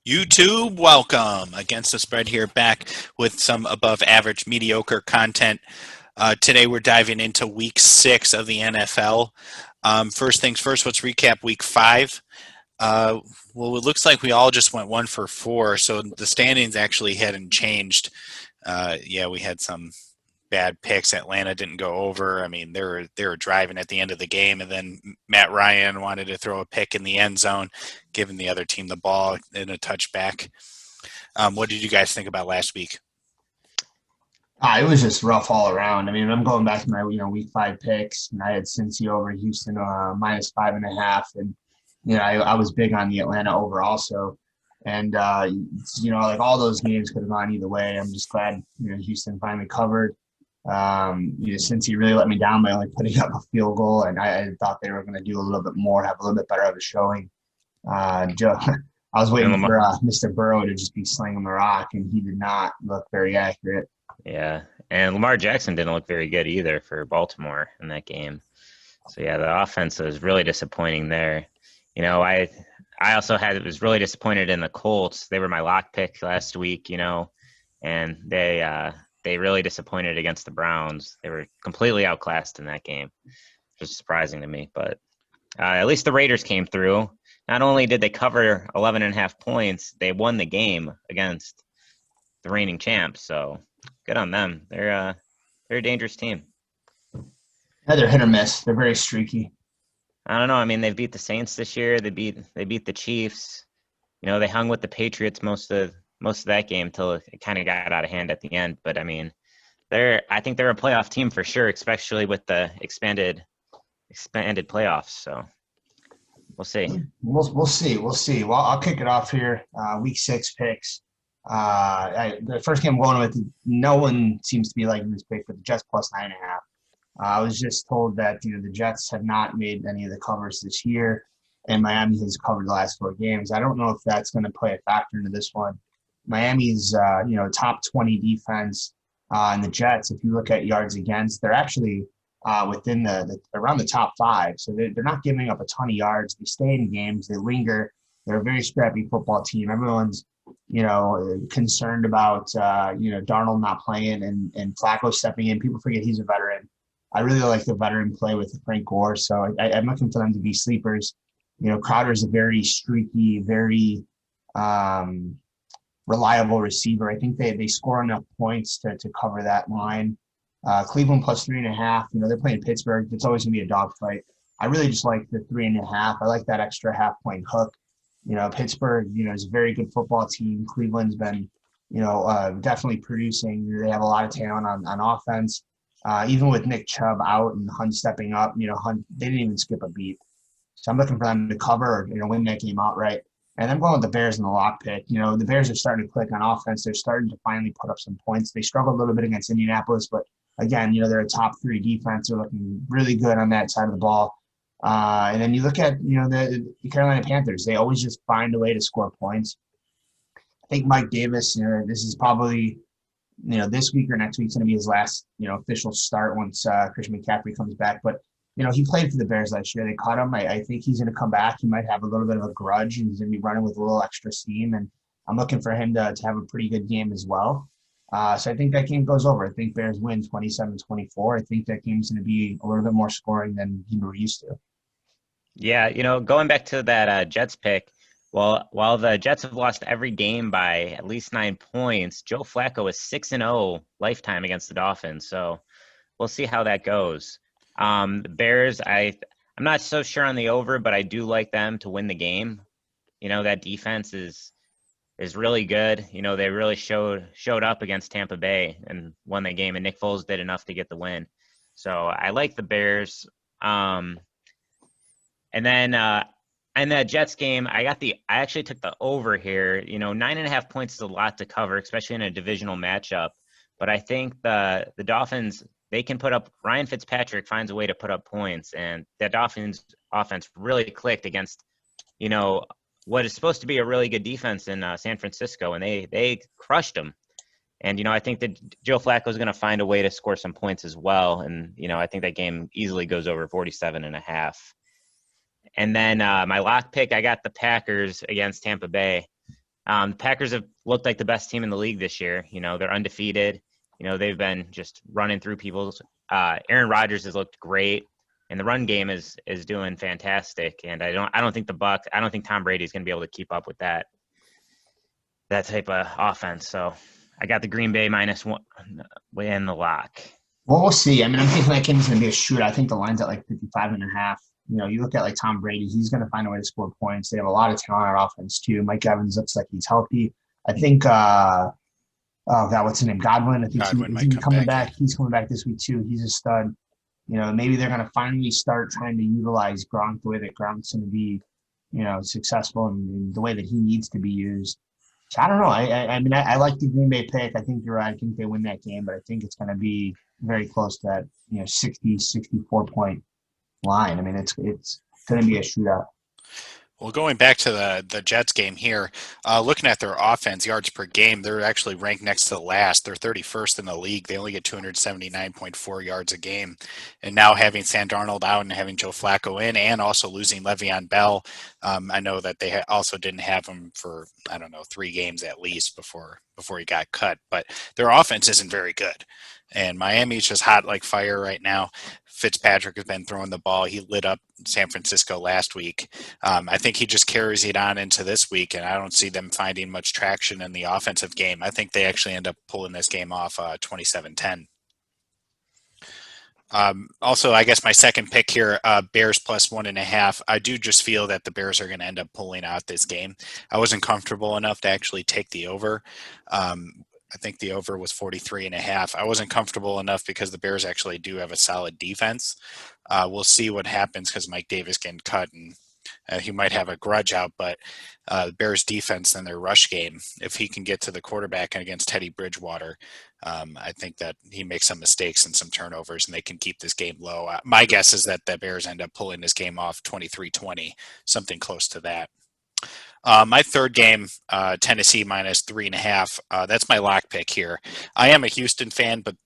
YouTube, welcome. Against the spread here, back with some above average, mediocre content. Today we're diving into week 6 of the NFL. First things first, let's recap week 5. Uh, well, it looks like we all just went 1 for 4, so the standings actually hadn't changed. Yeah, we had some bad picks. Atlanta didn't go over. I mean, they were driving at the end of the game, and then Matt Ryan wanted to throw a pick in the end zone, giving the other team the ball in a touchback. What did you guys think about last week? It was just rough all around. I mean, I'm going back to my week five picks, and I had Cincy over Houston minus 5.5, and I was big on the Atlanta over also, and like all those games could have gone either way. I'm just glad Houston finally covered. Cincy really let me down by only putting up a field goal, and I thought they were going to do a little bit more, have a little bit better of a showing. Joe, I was And waiting Lamar, for Mr. Burrow to just be slinging the rock, and he did not look very accurate. yeah, and Lamar Jackson didn't look very good either for Baltimore in that game. So yeah, the offense was really disappointing there. I also was really disappointed in the Colts. They were my lock pick last week, and they really disappointed against the Browns. They were completely outclassed in that game, which is surprising to me. But at least the Raiders came through. Not only did they cover 11.5 points, they won the game against the reigning champs. So good on them. They're a dangerous team. Yeah, they're hit or miss. They're very streaky. I don't know. I mean, they beat the Saints this year. They beat the Chiefs. They hung with the Patriots most of that game till it kind of got out of hand at the end. But I mean, I think they're a playoff team for sure, especially with the expanded playoffs. So we'll see. We'll see. Well, I'll kick it off here. Week six picks. The first game I'm going with, no one seems to be liking this pick for the Jets plus 9.5. I was just told that the Jets have not made any of the covers this year, and Miami has covered the last 4 games. I don't know if that's going to play a factor into this one. Miami's top 20 defense, and the Jets, if you look at yards against, they're actually within the around the top 5. So they're not giving up a ton of yards. They stay in games. They linger. They're a very scrappy football team. Everyone's concerned about Darnold not playing and Flacco stepping in. People forget he's a veteran. I really like the veteran play with Frank Gore, so I'm looking for them to be sleepers. Crowder's a very streaky, very reliable receiver. I think they score enough points to cover that line. Cleveland plus 3.5. They're playing Pittsburgh. It's always gonna be a dogfight. I really just like the 3.5. I like that extra half-point hook. Pittsburgh, is a very good football team. Cleveland's been, definitely producing. They have a lot of talent on offense. Even with Nick Chubb out and Hunt stepping up, Hunt, they didn't even skip a beat. So I'm looking for them to cover or, win that game outright. And I'm going with the Bears in the lock pick. The Bears are starting to click on offense. They're starting to finally put up some points. They struggled a little bit against Indianapolis, but again, they're a top 3 defense. They're looking really good on that side of the ball. And then you look at, the Carolina Panthers. They always just find a way to score points. I think Mike Davis, this is probably, this week or next week's going to be his last, official start once Christian McCaffrey comes back. But, he played for the Bears last year. They caught him. I think he's going to come back. He might have a little bit of a grudge, and he's going to be running with a little extra steam. And I'm looking for him to have a pretty good game as well. So I think that game goes over. I think Bears win 27-24. I think that game's going to be a little bit more scoring than we're used to. Yeah, going back to that Jets pick, well, while the Jets have lost every game by at least 9 points, Joe Flacco is 6-0 lifetime against the Dolphins. So we'll see how that goes. The Bears, I'm not so sure on the over, but I do like them to win the game. That defense is really good. They really showed up against Tampa Bay and won that game, and Nick Foles did enough to get the win. So I like the Bears. And then in that Jets game, I actually took the over here. 9.5 points is a lot to cover, especially in a divisional matchup. But I think the Dolphins, they can put up. Ryan Fitzpatrick finds a way to put up points, and the Dolphins offense really clicked against, what is supposed to be a really good defense in San Francisco, and they crushed them. And I think that Joe Flacco is going to find a way to score some points as well. And I think that game easily goes over 47.5. And then my lock pick, I got the Packers against Tampa Bay. The Packers have looked like the best team in the league this year. You know, they're undefeated. You know, they've been just running through people. Aaron Rodgers has looked great, and the run game is doing fantastic. And I don't think I don't think Tom Brady is going to be able to keep up with that type of offense. So I got the Green Bay -1 in the lock. Well, we'll see. I mean, I'm thinking that game's going to be a shootout. I think the line's at like 55.5. You know, you look at like Tom Brady, he's going to find a way to score points. They have a lot of talent on offense too. Mike Evans looks like he's healthy. I think, oh God, what's his name? Godwin. I think Godwin might he's come coming back. back. He's coming back this week too. He's a stud. You know, maybe they're going to finally start trying to utilize Gronk the way that Gronk's going to be, you know, successful in the way that he needs to be used. So I don't know. I mean, I like the Green Bay pick. I think you're right. I think they win that game, but I think it's going to be very close to that, you know, 60, 64 point line. I mean, it's going to be a shootout. Well, going back to the Jets game here, looking at their offense, yards per game, they're actually ranked next to the last. They're 31st in the league. They only get 279.4 yards a game. And now having Sam Darnold out and having Joe Flacco in and also losing Le'Veon Bell, I know that they also didn't have him for, 3 games at least before he got cut. But their offense isn't very good. And Miami's just hot like fire right now. Fitzpatrick has been throwing the ball. He lit up San Francisco last week. I think he just carries it on into this week, and I don't see them finding much traction in the offensive game. I think they actually end up pulling this game off 27-10. Also, I guess my second pick here, Bears +1.5. I do just feel that the Bears are going to end up pulling out this game. I wasn't comfortable enough to actually take the over. I think the over was 43.5. I wasn't comfortable enough because the Bears actually do have a solid defense. We'll see what happens because Mike Davis getting cut and he might have a grudge out, but the Bears defense and their rush game, if he can get to the quarterback and against Teddy Bridgewater, I think that he makes some mistakes and some turnovers and they can keep this game low. My guess is that the Bears end up pulling this game off 23-20, something close to that. My third game, Tennessee -3.5. That's my lock pick here. I am a Houston fan, but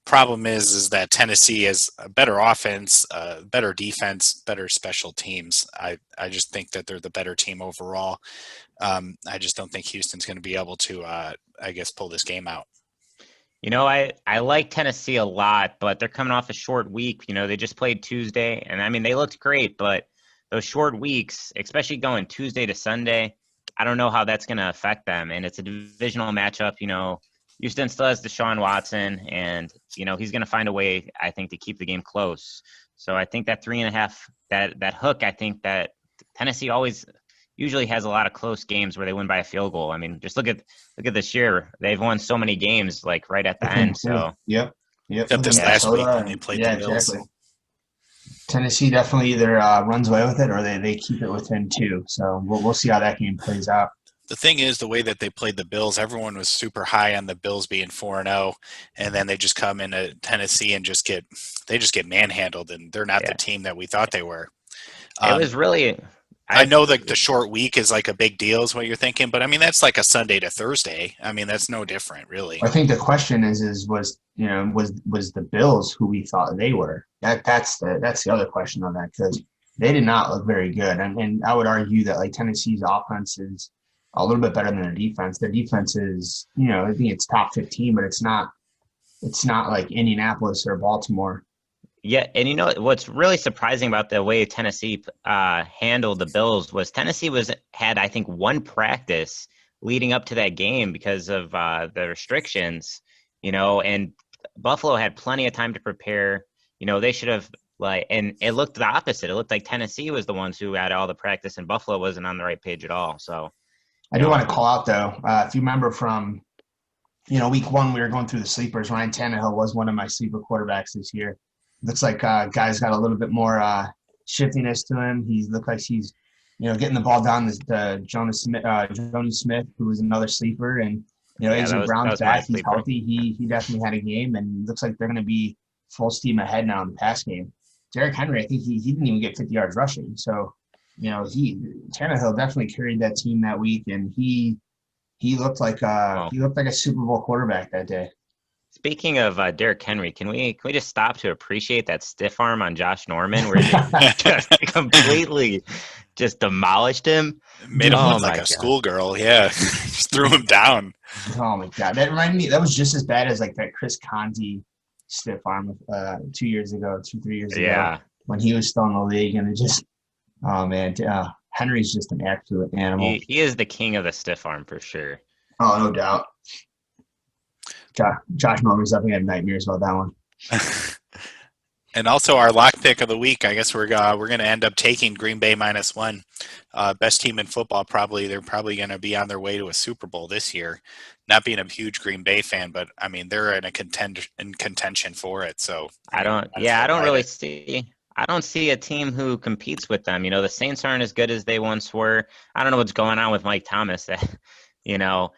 problem is that Tennessee has a better offense, better defense, better special teams. I just think that they're the better team overall. I just don't think Houston's going to be able to, pull this game out. You know, I like Tennessee a lot, but they're coming off a short week. You know, they just played Tuesday, and I mean, they looked great, but those short weeks, especially going Tuesday to Sunday, I don't know how that's going to affect them. And it's a divisional matchup. You know, Houston still has Deshaun Watson, and, you know, he's going to find a way, I think, to keep the game close. So I think that 3.5, that hook, I think that Tennessee usually has a lot of close games where they win by a field goal. I mean, just look at this year. They've won so many games, like, right at the end. So Yep. Except this last week when they played the Bills. Exactly. Tennessee definitely either runs away with it or they keep it within 2. So we'll see how that game plays out. The thing is, the way that they played the Bills, everyone was super high on the Bills being 4-0, and then they just come into Tennessee and just get manhandled, and they're not the team that we thought they were. It was really. I know that the short week is like a big deal, is what you're thinking, but I mean that's like a Sunday to Thursday. I mean that's no different, really. I think the question was the Bills who we thought they were? That's the other question on that, because they did not look very good, and I would argue that like Tennessee's offense is a little bit better than their defense. Their defense is, you know, I think it's top 15, but it's not like Indianapolis or Baltimore. Yeah, and you know what's really surprising about the way Tennessee handled the Bills was Tennessee had I think one practice leading up to that game because of the restrictions, you know, and Buffalo had plenty of time to prepare. You know, they should have and it looked the opposite. It looked like Tennessee was the ones who had all the practice and Buffalo wasn't on the right page at all. So I do want to call out though, if you remember from, you know, week 1 we were going through the sleepers. Ryan Tannehill was one of my sleeper quarterbacks this year. Looks like guy's got a little bit more shiftiness to him. He looks like he's, you know, getting the ball down to Jonnu Smith, who was another sleeper, and you know, AJ Brown's back. He's healthy. He definitely had a game, and looks like they're going to be full steam ahead now in the pass game. Derrick Henry, I think he didn't even get 50 yards rushing. So, you know, Tannehill definitely carried that team that week, and he looked like a Super Bowl quarterback that day. Speaking of Derrick Henry, can we just stop to appreciate that stiff arm on Josh Norman where he just completely just demolished him. Made him Oh look like my a God. schoolgirl. Yeah, just threw him down. Oh my God, that reminded me. That was just as bad as like that Chris Conti stiff arm 3 years ago, Yeah. when he was still in the league, and it just, oh man, Henry's just an absolute animal. He is the king of the stiff arm for sure. Oh, no doubt. Josh Norman's definitely had nightmares about that one. And also our lock pick of the week. I guess we're going to end up taking Green Bay -1. Best team in football. They're probably going to be on their way to a Super Bowl this year. Not being a huge Green Bay fan, but I mean they're in contention for it. So I don't see a team who competes with them. You know, the Saints aren't as good as they once were. I don't know what's going on with Mike Thomas. You know,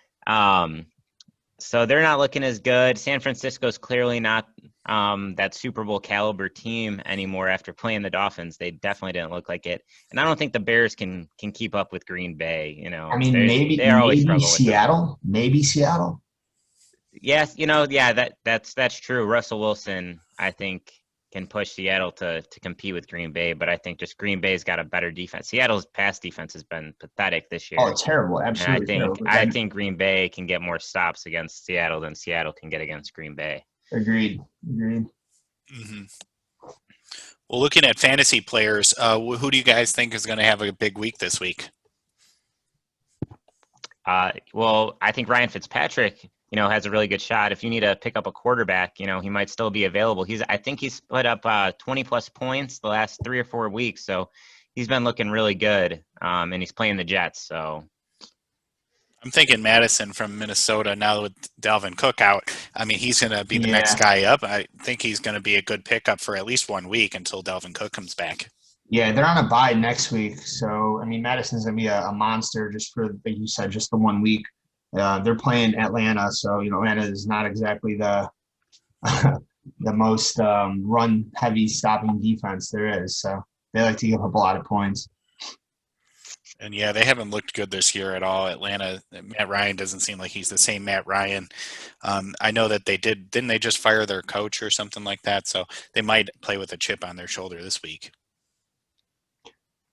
so they're not looking as good. San Francisco's clearly not that Super Bowl caliber team anymore after playing the Dolphins. They definitely didn't look like it. And I don't think the Bears can keep up with Green Bay. You know, I mean, they're always maybe struggle with them. Seattle, maybe Seattle. Yes, you know, yeah, that's true. Russell Wilson, I think, can push Seattle to compete with Green Bay, but I think just Green Bay's got a better defense. Seattle's pass defense has been pathetic this year. Oh, terrible, absolutely And terrible. I think Green Bay can get more stops against Seattle than Seattle can get against Green Bay. Agreed. Mm-hmm. Well, looking at fantasy players, who do you guys think is going to have a big week this week? Well, I think Ryan Fitzpatrick, you know, has a really good shot. If you need to pick up a quarterback, you know, he might still be available. I think he's put up 20 plus points the last 3 or 4 weeks. So he's been looking really good. And he's playing the Jets. So I'm thinking Madison from Minnesota now with Dalvin Cook out. I mean, he's going to be the next guy up. I think he's going to be a good pickup for at least 1 week until Dalvin Cook comes back. Yeah, they're on a bye next week. So, I mean, Madison's going to be a monster just for, like you said, just the 1 week. They're playing Atlanta, so you know Atlanta is not exactly the the most run-heavy stopping defense there is. So they like to give up a lot of points. And yeah, they haven't looked good this year at all. Atlanta, Matt Ryan doesn't seem like he's the same Matt Ryan. I know that didn't they just fire their coach or something like that? So they might play with a chip on their shoulder this week.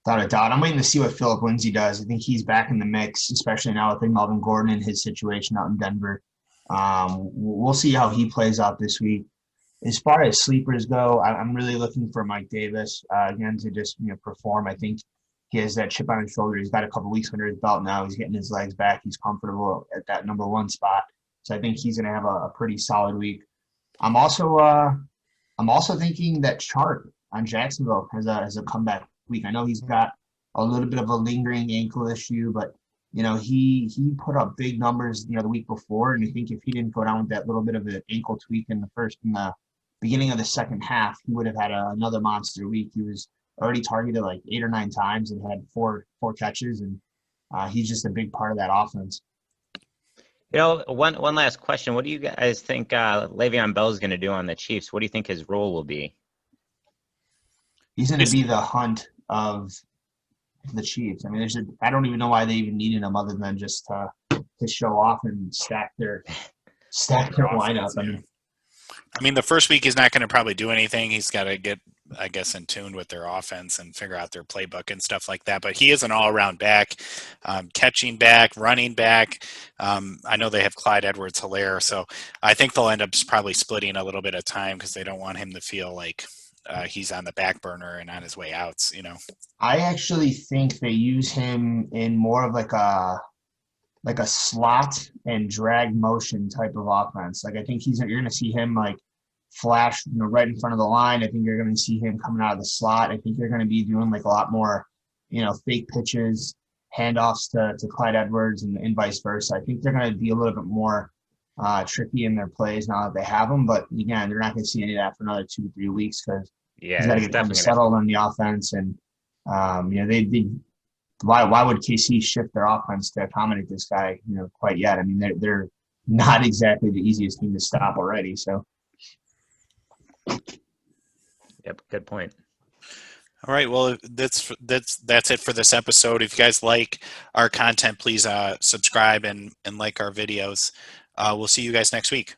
Without a doubt. I'm waiting to see what Philip Lindsay does. I think he's back in the mix, especially now with Melvin Gordon and his situation out in Denver. We'll see how he plays out this week. As far as sleepers go, I'm really looking for Mike Davis again to just perform. I think he has that chip on his shoulder. He's got a couple weeks under his belt now. He's getting his legs back. He's comfortable at that number 1 spot. So I think he's going to have a pretty solid week. I'm also thinking that Chart on Jacksonville has a comeback week. I know he's got a little bit of a lingering ankle issue, but you know he put up big numbers the week before, and I think if he didn't go down with that little bit of an ankle tweak in the beginning of the second half, he would have had another monster week. He was already targeted like 8 or 9 times and had four catches, and he's just a big part of that offense. You know, one last question: what do you guys think Le'Veon Bell is going to do on the Chiefs? What do you think his role will be? He's going to be the Hunt of the Chiefs. I mean, I don't even know why they even needed him other than just to show off and stack their lineup. I mean, the first week he's not going to probably do anything. He's got to get, I guess, in tune with their offense and figure out their playbook and stuff like that. But he is an all-around back, catching back, running back. I know they have Clyde Edwards-Helaire, so I think they'll end up probably splitting a little bit of time because they don't want him to feel like he's on the back burner and on his way out, I actually think they use him in more of like a slot and drag motion type of offense. Like I think you're going to see him like flash, right in front of the line. I think you're going to see him coming out of the slot. I think you're going to be doing like a lot more, fake pitches, handoffs to Clyde Edwards and vice versa. I think they're going to be a little bit more tricky in their plays now that they have them. But again, they're not going to see any of that for another 2-3 weeks because he's got to get them settled on the offense. And why would KC shift their offense to accommodate this guy? Quite yet. I mean, they're not exactly the easiest team to stop already. So. Yep, good point. All right, well, that's it for this episode. If you guys like our content, please subscribe and like our videos. We'll see you guys next week.